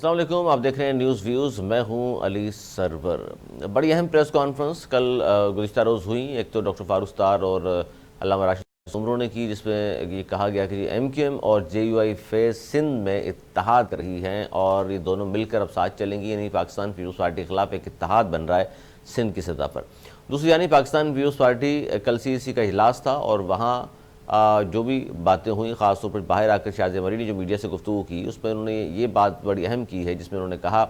السلام علیکم، آپ دیکھ رہے ہیں نیوز ویوز، میں ہوں علی سرور۔ بڑی اہم پریس کانفرنس کل گزشتہ روز ہوئی۔ ایک تو ڈاکٹر فاروق ستار اور علامہ راشد عمروں نے کی، جس میں یہ کہا گیا کہ ایم کیو ایم اور جے یو آئی فیض سندھ میں اتحاد کر رہی ہیں اور یہ دونوں مل کر اب ساتھ چلیں گی، یعنی پاکستان پیپلز پارٹی کے خلاف ایک اتحاد بن رہا ہے سندھ کی سطح پر۔ دوسری جانب پاکستان پیپلز پارٹی کل CEC کا اجلاس تھا اور وہاں جو بھی باتیں ہوئیں، خاص طور پر باہر آ کر شاذ مری نے جو میڈیا سے گفتگو کی، اس میں انہوں نے یہ بات بڑی اہم کی ہے، جس میں انہوں نے کہا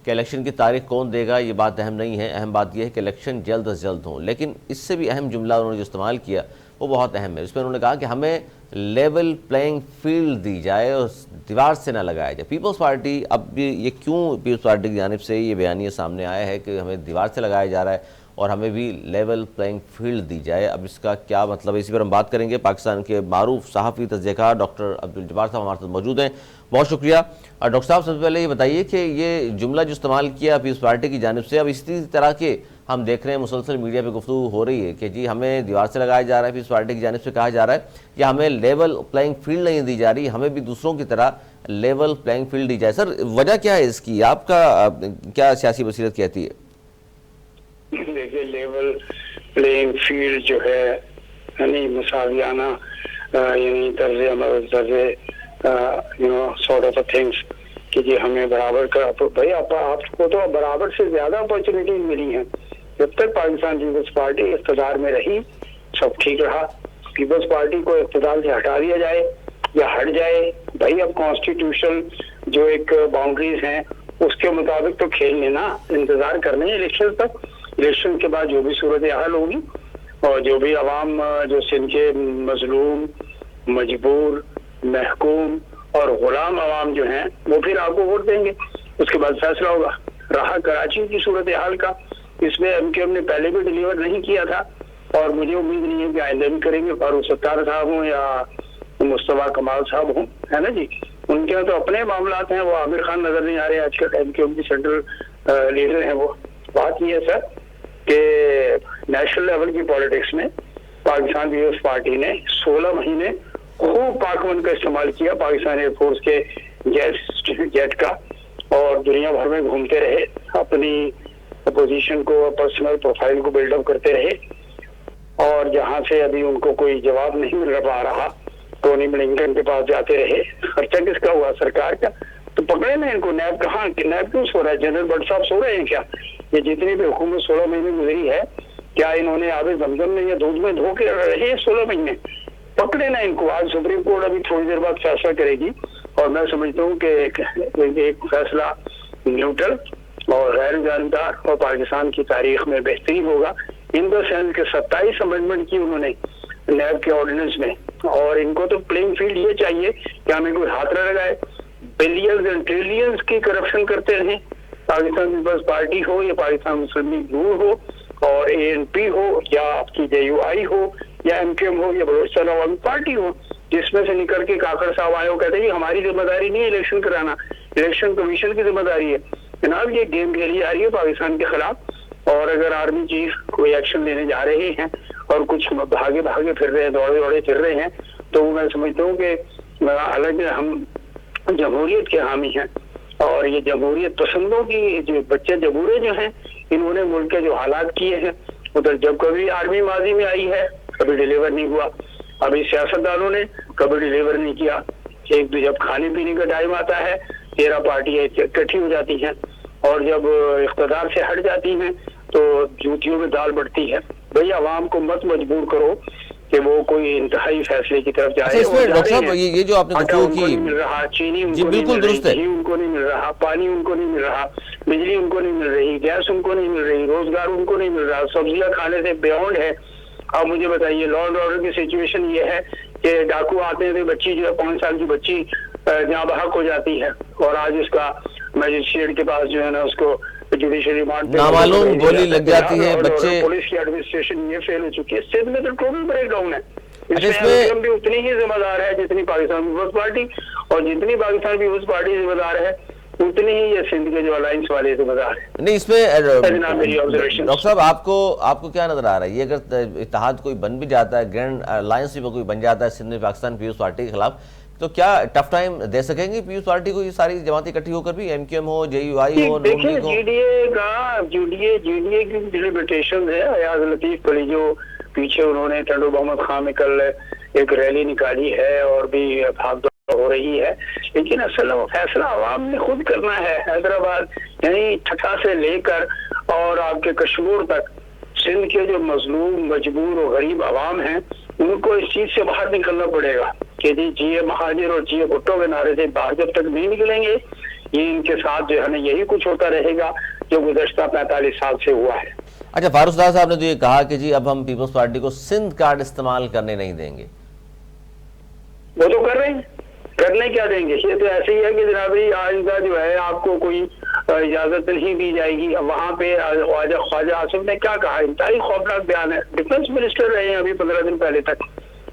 کہ الیکشن کی تاریخ کون دے گا یہ بات اہم نہیں ہے، اہم بات یہ ہے کہ الیکشن جلد از جلد ہوں۔ لیکن اس سے بھی اہم جملہ انہوں نے جو استعمال کیا وہ بہت اہم ہے۔ اس میں انہوں نے کہا کہ ہمیں لیول پلینگ فیلڈ دی جائے اور دیوار سے نہ لگایا جائے۔ پیپلز پارٹی اب بھی یہ کیوں پیپلز پارٹی کی جانب سے یہ بیانیہ سامنے آیا ہے کہ ہمیں دیوار سے لگایا جا رہا ہے اور ہمیں بھی لیول پلینگ فیلڈ دی جائے، اب اس کا کیا مطلب ہے، اسی پر ہم بات کریں گے۔ پاکستان کے معروف صحافی تجزیہ کار ڈاکٹر عبدالجبار صاحب ہمارے ساتھ موجود ہیں، بہت شکریہ۔ ڈاکٹر صاحب سب سے پہلے یہ بتائیے کہ یہ جملہ جو استعمال کیا پیپلز پارٹی کی جانب سے، اب اسی طرح کے ہم دیکھ رہے ہیں مسلسل میڈیا پہ گفتگو ہو رہی ہے کہ جی ہمیں دیوار سے لگایا جا رہا ہے، پیپلز پارٹی کی جانب سے کہا جا رہا ہے کہ ہمیں لیول پلینگ فیلڈ نہیں دی جا رہی، ہمیں بھی دوسروں کی طرح لیول پلینگ فیلڈ دی جائے۔ سر وجہ کیا ہے اس کی، آپ کا کیا سیاسی بصیرت کہتی ہے؟ دیکھیے، لیول پلینگ فیلڈ جو ہے یعنی مساویانہ یعنی طرز عمل سارٹ آف تھنگس کہ جی ہمیں برابر کا، بھائی آپ کو تو برابر سے زیادہ اپرچونیٹیز ملی ہیں۔ جب تک پاکستان پیپلز پارٹی اقتدار میں رہی سب ٹھیک رہا۔ پیپلز پارٹی کو اقتدار سے ہٹا دیا جائے یا ہٹ جائے، بھائی اب کانسٹیٹیوشن جو ایک باؤنڈریز ہیں اس کے مطابق تو کھیل لینا، انتظار کرنے الیکشن تک۔ الیکشن کے بعد جو بھی صورتحال ہوگی اور جو بھی عوام جو سندھ کے مظلوم، مجبور، محکوم اور غلام عوام جو ہیں وہ پھر آپ کو ووٹ دیں گے، اس کے بعد فیصلہ ہوگا۔ رہا کراچی کی صورتحال کا، اس میں ایم کیو ایم نے پہلے بھی ڈیلیور نہیں کیا تھا اور مجھے امید نہیں ہے کہ آئندہ بھی کریں گے، فاروق ستار صاحب ہوں یا مصطفیٰ کمال صاحب ہوں، ہے نا جی، ان کے تو اپنے معاملات ہیں۔ وہ عامر خان نظر نہیں آ رہے آج کل، ایم کیو ایم کی سینٹرل لیڈر ہیں وہ۔ بات یہ ہے سر کہ نیشنل لیول کی پالیٹکس میں پاکستان پیپلز پارٹی نے 16 مہینے خوب پاکمن کا استعمال کیا، پاکستان ایئر فورس کے جیٹ کا، اور دنیا بھر میں گھومتے رہے، اپنی اپوزیشن کو، پرسنل پروفائل کو بلڈ اپ کرتے رہے، اور جہاں سے ابھی ان کو کوئی جواب نہیں مل پا رہا ٹونی بلنکن کے پاس جاتے رہے۔ خرچہ کس کا ہوا؟ سرکار کا۔ تو پکڑے نا ان کو، نیب کہاں، نیب کیوں سو رہا ہے؟ جنرل بٹ صاحب سو رہے ہیں کیا؟ یہ جتنی بھی حکومت 16 مہینے گزری ہے، کیا انہوں نے آب زمزم میں یا دودھ میں دھو کے رہے 16 مہینے؟ پکڑے نا ان کو۔ آج سپریم کورٹ ابھی تھوڑی دیر بعد فیصلہ کرے گی اور میں سمجھتا ہوں کہ ایک فیصلہ نیوٹرل اور غیر جانبدار اور پاکستان کی تاریخ میں بہترین ہوگا۔ ان دا سینس کے 27 امینڈمنٹ کی انہوں نے نیب کے آرڈیننس میں، اور ان کو تو پلینگ فیلڈ یہ چاہیے کہ ہمیں کوئی ہاتھ نہ لگائے۔ بلینز اینڈ ٹریلینز کی کرپشن کرتے رہیں، پاکستان پیپلز پارٹی ہو یا پاکستان مسلم لیگ نور ہو اور ANP ہو یا آپ کی JUI ہو یا ایم کیو ایم ہو یا بلوچستان عوامی پارٹی ہو، جس میں سے نکل کے کاکڑ صاحب آئے وہ کہتے ہیں ہماری ذمہ داری نہیں ہے الیکشن کرانا، الیکشن کمیشن کی ذمہ داری ہے۔ جناب یہ گیم کھیلی جا رہی ہے پاکستان کے خلاف، اور اگر آرمی چیف کوئی ایکشن لینے جا رہے ہیں اور کچھ بھاگے پھر رہے ہیں، دوڑے پھر رہے ہیں، تو میں سمجھتا ہوں کہ حالانکہ ہم جمہوریت کے حامی ہیں اور یہ جمہوریت پسندوں کی جو بچے جبورے جو ہیں، انہوں نے ملک کے جو حالات کیے ہیں، ادھر جب کبھی آرمی ماضی میں آئی ہے کبھی ڈیلیور نہیں ہوا، ابھی سیاستدانوں نے کبھی ڈیلیور نہیں کیا۔ ایک جب کھانے پینے کا ٹائم آتا ہے 13 پارٹیاں اکٹھی ہو جاتی ہیں، اور جب اقتدار سے ہٹ جاتی ہیں تو جوتیوں میں دال بڑھتی ہے۔ بھئی عوام کو مت مجبور کرو کہ وہ کوئی انتہائی فیصلے کی طرف جائے۔ ڈاکٹر صاحب یہ جو آپ نے گفتگو کی، نہیں مل رہا، چینی ان کو نہیں مل رہی، گھی ان کو نہیں مل رہا، پانی ان کو نہیں مل رہا، بجلی ان کو نہیں مل رہی، گیس ان کو نہیں مل رہی، روزگار ان کو نہیں مل رہا، سبزیاں کھانے سے بیونڈ ہے۔ اب مجھے بتائیے، لا اینڈ آرڈر کی سچویشن یہ ہے کہ ڈاکو آتے ہیں، بچی جو ہے 5 سال کی بچی جہاں بحق ہو جاتی ہے، اور آج اس کا میجسٹریٹ کے پاس جو ہے نا اس کو جوڈیشل ریمانڈ پہ نامعلوم گولی لگ جاتی ہے، بچے، پولیس کی ایڈمنسٹریشن یہ فیل ہو چکی ہے۔ سندھ میں تو ٹوٹل بریک ڈاؤن ہے۔ اس میں بھی اتنی ہی ذمہ دار ہے جتنی پاکستان پیپلز پارٹی، اور جتنی پاکستان پیپلز پارٹی ذمہ دار ہے اتنی ہی یہ سندھ کے جو الائنس والے ذمہ دار ہیں۔ نہیں، اس میں ڈاکٹر صاحب آپ کو کیا نظر آ رہا ہے، یہ اگر اتحاد کوئی بن بھی جاتا ہے، گرینڈ الائنس بھی کوئی بن جاتا ہے سندھ میں پاکستان پیپلز پارٹی کے خلاف، تو کیا ٹف ٹائم دے سکیں گے پیپلز پارٹی کو یہ ساری جماعتیں اکٹھی ہو کر بھی، ایم کیو ایم ہو، جے یو آئی ہو، نون لیگ ہو؟ جی ڈی اے کی ڈیلیمیٹیشن ہے. ایاز لطیف علی جو پیچھے انہوں نے ٹنڈو محمد خان میں کل ایک ریلی نکالی ہے اور بھی بھاگ دوڑ ہو رہی ہے، لیکن اصل فیصلہ عوام نے خود کرنا ہے. حیدرآباد یعنی ٹھٹھا سے لے کر اور آپ کے کشمیر تک سندھ کے جو مظلوم مجبور اور غریب عوام ہیں ان کو اس چیز سے باہر نکلنا پڑے گا کہ جی اے مہاجر اور جی اے بھٹو کے نعرے سے باہر جب تک نہیں نکلیں گے یہ ان کے ساتھ جو ہے نا یہی کچھ ہوتا رہے گا جو گزشتہ 45 سال سے ہوا ہے. اچھا، فاروق صاحب نے تو یہ کہا کہ جی اب ہم پیپلز پارٹی کو سندھ کارڈ استعمال کرنے نہیں دیں گے. وہ تو کر رہے ہیں، کرنے کیا دیں گے؟ یہ تو ایسے ہی ہے کہ جناب آئندہ جو ہے آپ کو کوئی اجازت نہیں دی جائے گی. وہاں پہ خواجہ آصف نے کیا کہا، انتہائی خوفناک بیان ہے. ڈیفنس منسٹر رہے ہیں ابھی 15 دن پہلے تک،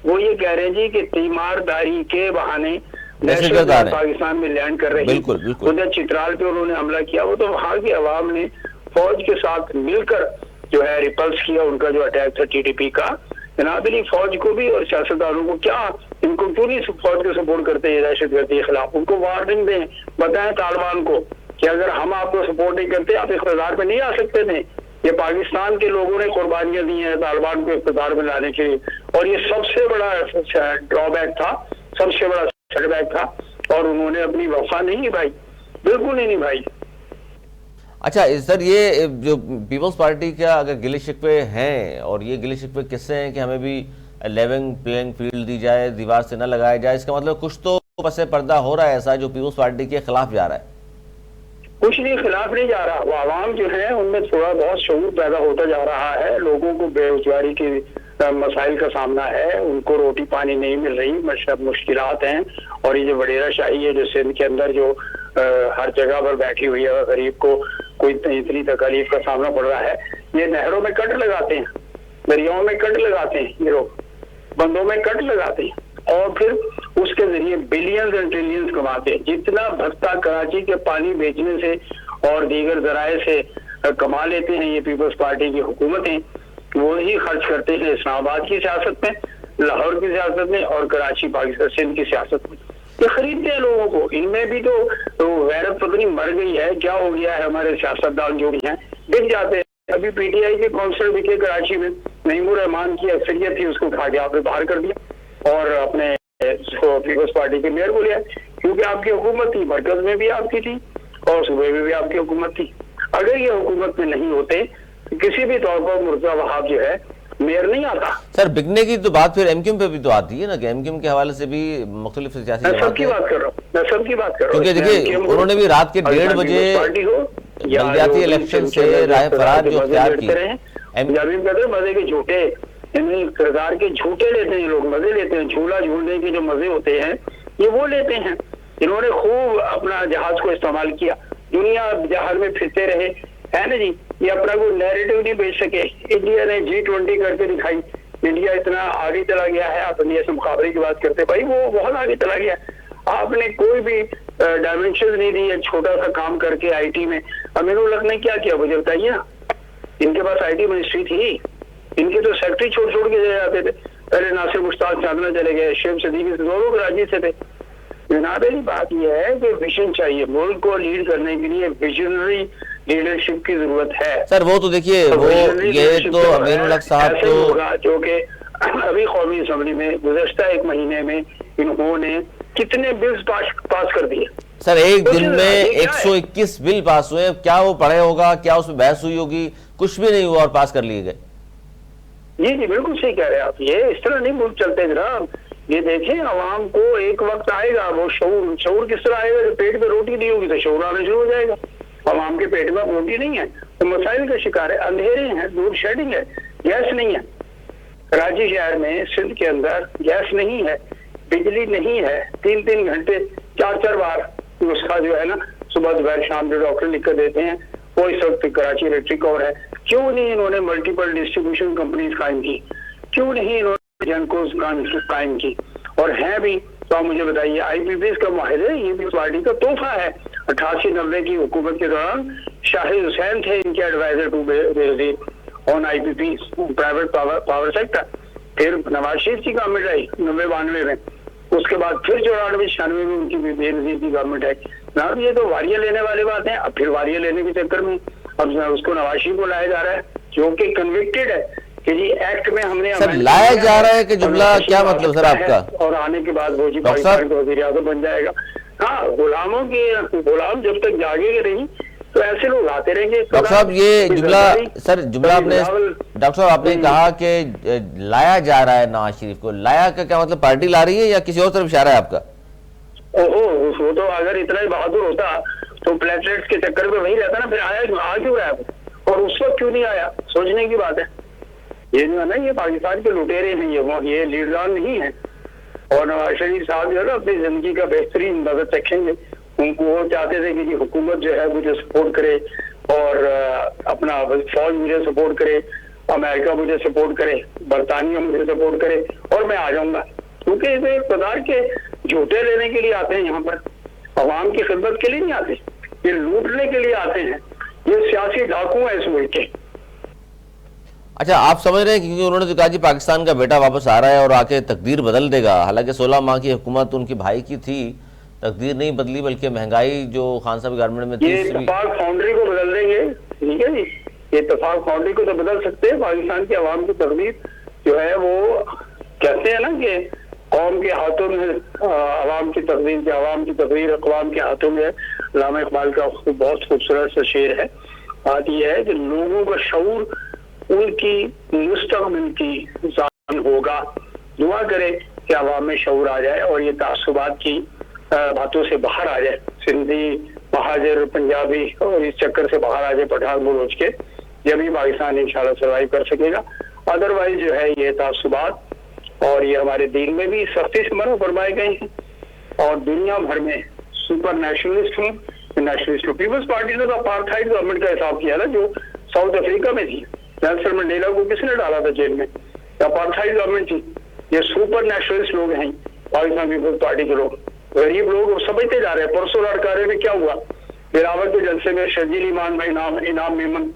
وہ یہ کہہ رہے ہیں جی کہ تیمارداری کے بہانے پاکستان میں لینڈ کر رہے ہیں. ادھر چترال پہ انہوں نے حملہ کیا، وہ تو وہاں کی عوام نے فوج کے ساتھ مل کر جو ہے ریپلس کیا ان کا جو اٹیک تھا ٹی ٹی پی کا. جناب علی فوج کو بھی اور سیاستدانوں کو کیا ان کو کیوں نہیں فوج کو سپورٹ کرتے ہیں دہشت گردی کے خلاف؟ ان کو وارننگ دیں، بتائیں طالبان کو کہ اگر ہم آپ کو سپورٹ نہیں کرتے آپ اقتدار پہ نہیں آ سکتے تھے. یہ پاکستان کے لوگوں نے قربانیاں دی ہیں طالبان کو اقتدار میں لانے کے لیے، اور یہ سب سے بڑا ڈرا بیک تھا، سب سے بڑا سیٹ بیک تھا، اور انہوں نے اپنی وفا نہیں نبھائی، بالکل نہیں نبھائی. اچھا سر، یہ جو پیپلز پارٹی کا اگر گلے شکوے ہیں، اور یہ گلے شکوے کس سے ہیں کہ ہمیں بھی لیونگ پلینگ فیلڈ دی جائے، دیوار سے نہ لگایا جائے، اس کا مطلب کچھ تو پس پردہ ہو رہا ہے ایسا جو پیپلز پارٹی کے خلاف جا رہا ہے؟ کچھ نہیں خلاف نہیں جا رہا، وہ عوام جو ہے ان میں تھوڑا بہت شعور پیدا ہوتا جا رہا ہے. لوگوں کو بے روزگاری کے مسائل کا سامنا ہے، ان کو روٹی پانی نہیں مل رہی، مشکلات ہیں. اور یہ جو وڈیرا شاہی ہے جو سندھ کے اندر جو ہر جگہ پر بیٹھی ہوئی ہے، غریب کو کوئی اتنی تکلیف کا سامنا پڑ رہا ہے. یہ نہروں میں کٹ لگاتے ہیں، دریاؤں میں کٹ لگاتے ہیں، یہ لوگ بندوں میں کٹ لگاتے ہیں اور پھر اس کے ذریعے بلینز اینڈ ٹریلینز کماتے ہیں. جتنا بھتہ کراچی کے پانی بیچنے سے اور دیگر ذرائع سے کما لیتے ہیں یہ پیپلز پارٹی کی حکومتیں، وہی خرچ کرتے ہیں اسلام آباد کی سیاست میں، لاہور کی سیاست میں اور کراچی پاکستان سندھ کی سیاست میں. یہ خریدتے ہیں لوگوں کو. ان میں بھی تو غیرت پتنی مر گئی ہے، کیا ہو گیا ہے؟ ہمارے سیاستدان جو بھی ہیں بک جاتے ہیں. ابھی پی ٹی آئی کے کونسلر بکے کراچی میں، نعیم الرحمان کی اکثریت تھی، اس کو اٹھا کے آپ نے باہر کر دیا اور اپنے پیپلز پارٹی کے میئر کو لیا، کیونکہ آپ کی حکومت تھی، مرکز میں بھی آپ کی تھی اور صوبے میں بھی آپ کی حکومت تھی. اگر یہ حکومت میں نہیں ہوتے کسی بھی طور پر مرتضی وہاب جو ہے میئر نہیں آتا. سر بکنے کی تو بات پھر ایم کیو ایم پہ بھی تو آتی ہے نا، کہ ایم کیو ایم کے حوالے سے بھی مختلف سیاسی میں سب کی بات کر رہا ہوں، میں سب کی بات کر رہا ہوں. کیونکہ دیکھیے انہوں نے بھی رات کے 1:30 بجے بلدیاتی الیکشن سے راہ فرار جو اختیار کی. پنجابی میں کہتے ہیں مزے کے جھوٹے، یعنی کردار کے جھوٹے لیتے ہیں لوگ، مزے لیتے ہیں. جھولا جھولنے کے جو مزے ہوتے ہیں یہ وہ لیتے ہیں. انہوں نے خوب اپنا جہاز کو استعمال کیا، دنیا جہاز میں پھرتے رہے، ہے نا جی. یہ اپنا کوئی نیریٹو نہیں بیچ سکے. انڈیا نے G20 کر کے دکھائی، انڈیا اتنا آگے چلا گیا ہے. آپ انڈیا سے مقابلے کی بات کرتے، بھائی وہ بہت آگے چلا گیا. آپ نے کوئی بھی ڈائمینشن نہیں دی. چھوٹا سا کام کر کے آئی ٹی میں امین الحق نے کیا کیا مجھے بتائیے نا. ان کے پاس آئی ٹی منسٹری تھی، ان کے تو سیکٹری چھوڑ چھوڑ کے چلے جاتے تھے. پہلے ناصر مشتاق چاندنا چلے گئے، شیخ صدیقی سے دونوں کراچی سے تھے. جناب بات یہ ہے کہ ویژن چاہیے، ملک کو لیڈ کرنے کے لیے ویژنری لیڈرشپ کی ضرورت ہے. سر وہ تو دیکھیے وہ یہ تو امین الحق صاحب تو جو کہ ابھی قومی اسمبلی میں گزشتہ 1 مہینے میں انہوں نے کتنے بلز پاس کر دیے. سر ایک دن میں 121 بل پاس ہوئے. کیا وہ پڑھے ہوگا، کیا اس میں بحث ہوئی ہوگی؟ کچھ بھی نہیں ہوا اور پاس کر لیے گئے. جی جی بالکل صحیح کہہ رہے ہیں آپ. یہ اس طرح نہیں ملک چلتے جناب. یہ دیکھیں عوام کو ایک وقت آئے گا، وہ شعور کس طرح آئے گا؟ جب پیٹ میں روٹی نہیں ہوگی تو شعور آنا شروع ہو جائے گا. عوام کے پیٹ میں روٹی نہیں ہے تو مسائل کا شکار ہے، اندھیرے ہیں، دور شیڈنگ ہے، گیس نہیں ہے. کراچی شہر میں سندھ کے اندر گیس نہیں ہے، بجلی نہیں ہے. 3 گھنٹے 4 بار اس کا جو ہے نا صبح دوپہر شام جو ڈاکٹر لکھ کر دیتے ہیں وہ اس وقت کراچی الیکٹرک اور ہے. کیوں نہیں انہوں نے ملٹیپل ڈسٹریبیوشن کمپنیز قائم کی؟ کیوں نہیں انہوں نے جنکوز قائم کی؟ اور ہیں بھی تو آپ مجھے بتائیے. آئی پی پی ایس کا معاہدہ یہ بھی پارٹی کا تحفہ ہے. 88-90 کی حکومت کے دوران شاہد حسین تھے ان کے ایڈوائزر ٹو وزیر آن آئی پی پی پرائیویٹ پاور سیکٹر. پھر نواز شریف کی گورنمنٹ آئی 90-92 میں، اس کے بعد پھر 94-96 میں ان کی بے نظیر کی گورنمنٹ ہے نا. یہ تو واریاں لینے والی بات ہے. اب پھر واریاں لینے کے چکر میں اب اس کو نواز شریف کو لایا جا رہا ہے جو کہ کنوکٹڈ ہے کہ جی ایکٹ میں ہم نے سر لایا جا رہا ہے کہ جملہ کیا مطلب سر آپ کا؟ اور آنے کے بعد وہ جی پاکستان کا وزیر اعظم بن جائے گا. ہاں غلاموں کے غلام جب تک جاگے گے نہیں تو ایسے لوگ آتے رہیں گے. ڈاکٹر صاحب یہ جملہ سر جملہ آپ نے ڈاکٹر صاحب آپ نے کہا کہ لایا جا رہا ہے نواز شریف کو، لایا کا کیا مطلب پارٹی لا رہی ہے یا کسی اور طرف اشارہ ہے آپ کا؟ وہ تو اگر اتنا ہی بہادر ہوتا تو پلیٹلیٹس کے چکر میں وہی رہتا نا. پھر آ کیوں رہا ہے اور اس وقت کیوں نہیں آیا؟ سوچنے کی بات ہے. یہ جو ہے نا یہ پاکستان کے لٹیرے ہیں، یہ لیڈران نہیں ہیں. اور نواز شریف صاحب جو ہے نا اپنی زندگی کا بہترین بجٹ رکھیں گے. ان کو وہ چاہتے تھے کہ حکومت جو ہے مجھے سپورٹ کرے اور اپنا فوج مجھے سپورٹ کرے، امریکہ مجھے سپورٹ کرے، برطانیہ مجھے سپورٹ کرے اور میں آ جاؤں گا. کیونکہ یہ اقتدار کے جھوٹے لینے کے لیے آتے ہیں یہاں پر، عوام کی خدمت کے لیے نہیں آتے. یہ لوٹنے کے لیے آتے ہیں. یہ سیاسی ڈاکو ہیں اس ملک کے. اچھا آپ سمجھ رہے ہیں کیونکہ انہوں نے تو کہا جی پاکستان کا بیٹا واپس آ رہا ہے اور آ کے تقدیر بدل دے گا. حالانکہ 16 ماہ کی حکومت ان کے بھائی کی تھی، تقدیر نہیں بدلی بلکہ مہنگائی جو خان صاحب گورنمنٹ میں تھی یہ اتفاق فاؤنڈری کو بدل دیں گے. ٹھیک ہے جی، یہ اتفاق فاؤنڈری کو تو بدل سکتے ہیں. پاکستان کی عوام کی تقدیر جو ہے وہ کہتے ہیں نا کہ قوم کے ہاتھوں میں عوام کی تقدیر کے، عوام کی تقدیر اقوام کے ہاتھوں میں. علامہ اقبال کا بہت خوبصورت سا شعر ہے. بات یہ ہے کہ لوگوں کا شعور ان کی مستقبل کی ضامن ہوگا. دعا کرے کہ عوام میں شعور آ جائے اور یہ تعصبات کی باتوں سے باہر آ جائے. سندھی، مہاجر، پنجابی اور اس چکر سے باہر آ جائے پٹھان بلوچ کے. جبھی پاکستان انشاءاللہ سروائیو کر سکے گا. ادروائز جو ہے یہ تعصبات اور یہ ہمارے دین میں بھی سختی سے منع فرمائے گئے ہیں اور دنیا بھر میں سپر نیشنلسٹ ہوں نیشنلسٹ ہوں. پیپلز پارٹی نے تو اپارتھائڈ گورنمنٹ کا حساب کیا نا جو ساؤتھ افریقہ میں تھی. نیلسن منڈیلا کو کس نے ڈالا تھا جیل میں؟ اپارتھائڈ گورنمنٹ تھی. یہ سپر نیشنلسٹ لوگ ہیں پاکستان پیپلز پارٹی کے لوگ. غریب لوگ سمجھتے جا رہے ہیں. پرسوں لڑکارے میں کیا ہوا؟ بلاول کے جلسے میں شرجیل ایمان بھائی انعام میمن،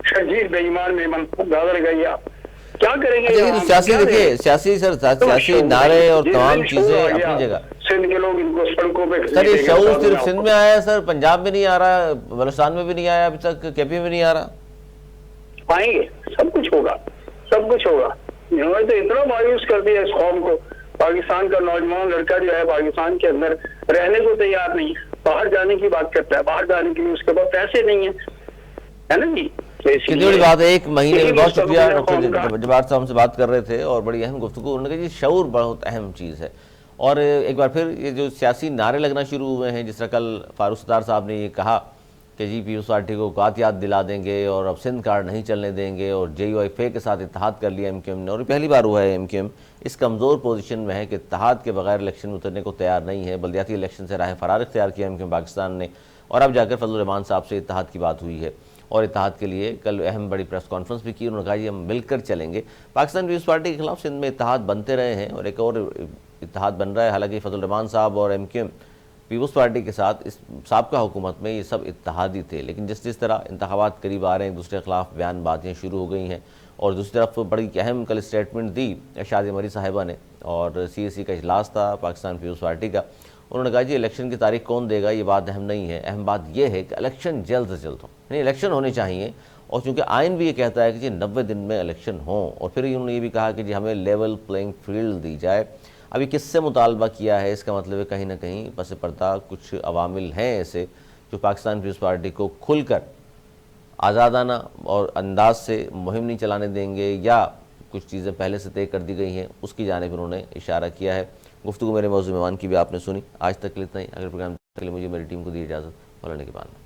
شرجیل بے ایمان میمن گادر گیا. کیا کریں گے؟ سیاسی دیکھیے سیاسی سر سیاسی نعرے اور تمام چیزیں اپنی جگہ. سندھ کے لوگ ان کو سڑکوں پہ سر یہ شعور صرف سندھ میں آیا ہے سر، پنجاب میں نہیں آ رہا، بلوچستان میں بھی نہیں آیا ابھی تک، کے پی میں نہیں آ رہا. آئیں گے، سب کچھ ہوگا، سب کچھ ہوگا. انہوں نے تو اتنا مایوس کر دیا اس قوم کو. پاکستان کا نوجوان لڑکا جو ہے پاکستان کے اندر رہنے کو تیار نہیں، باہر جانے کی بات کرتا ہے. باہر جانے کے لیے اس کے پاس پیسے نہیں ہیں، ہے نا جی. کتنی بڑی بات ہے. ایک مہینے میں بہت شکریہ ڈاکٹر جبار صاحب ہم سے بات کر رہے تھے اور بڑی اہم گفتگو. انہوں نے کہا جی شعور بہت اہم چیز ہے. اور ایک بار پھر یہ جو سیاسی نعرے لگنا شروع ہوئے ہیں، جس طرح کل فاروق ستار صاحب نے یہ کہا کہ جی پیپلز پارٹی کو اوقات یاد دلا دیں گے اور اب سندھ کارڈ نہیں چلنے دیں گے اور جے یو آئی فے کے ساتھ اتحاد کر لیا ایم کیو ایم نے. اور پہلی بار ہوا ہے ایم کیو ایم اس کمزور پوزیشن میں ہے کہ اتحاد کے بغیر الیکشن میں اترنے کو تیار نہیں ہے. بلدیاتی الیکشن سے راہ فرار اختیار کیا ایم کیو ایم پاکستان نے اور اب جا کر فضل الرحمان صاحب سے اتحاد کی بات ہوئی ہے. اور اتحاد کے لیے کل اہم بڑی پریس کانفرنس بھی کی. انہوں نے کہا یہ ہم مل کر چلیں گے. پاکستان پیپلز پارٹی کے خلاف سندھ میں اتحاد بنتے رہے ہیں اور ایک اور اتحاد بن رہا ہے. حالانکہ فضل الرحمان صاحب اور M Q M Peoples Party کے ساتھ اس سابقہ حکومت میں یہ سب اتحادی تھے، لیکن جس طرح انتخابات قریب آ رہے ہیں ایک دوسرے کے خلاف بیان باتیں شروع ہو گئی ہیں. اور دوسری طرف بڑی اہم کل اسٹیٹمنٹ دی شادیہ مری صاحبہ نے اور سی ایس سی کا اجلاس تھا پاکستان پیپلز پارٹی کا. انہوں نے کہا جی الیکشن کی تاریخ کون دے گا یہ بات اہم نہیں ہے، اہم بات یہ ہے کہ الیکشن جلد سے جلد ہو. یعنی الیکشن ہونے چاہیے اور چونکہ آئین بھی یہ کہتا ہے کہ جی 90 دن میں الیکشن ہوں. اور پھر انہوں نے یہ بھی کہا کہ جی ہمیں لیول پلینگ فیلڈ دی جائے. ابھی کس سے مطالبہ کیا ہے اس کا مطلب ہے کہیں نہ کہیں پس پردہ کچھ عوامل ہیں ایسے جو پاکستان پیپلز پارٹی کو کھل کر آزادانہ اور انداز سے مہم نہیں چلانے دیں گے یا کچھ چیزیں پہلے سے طے کر دی گئی ہیں اس کی جانب انہوں نے اشارہ کیا ہے. گفتگو میرے موضوع مہمان کی بھی آپ نے سنی. آج تک اتنا ہی. اگر پروگرام کے لیے مجھے میری ٹیم کو دی اجازت، مولانا کے بعد.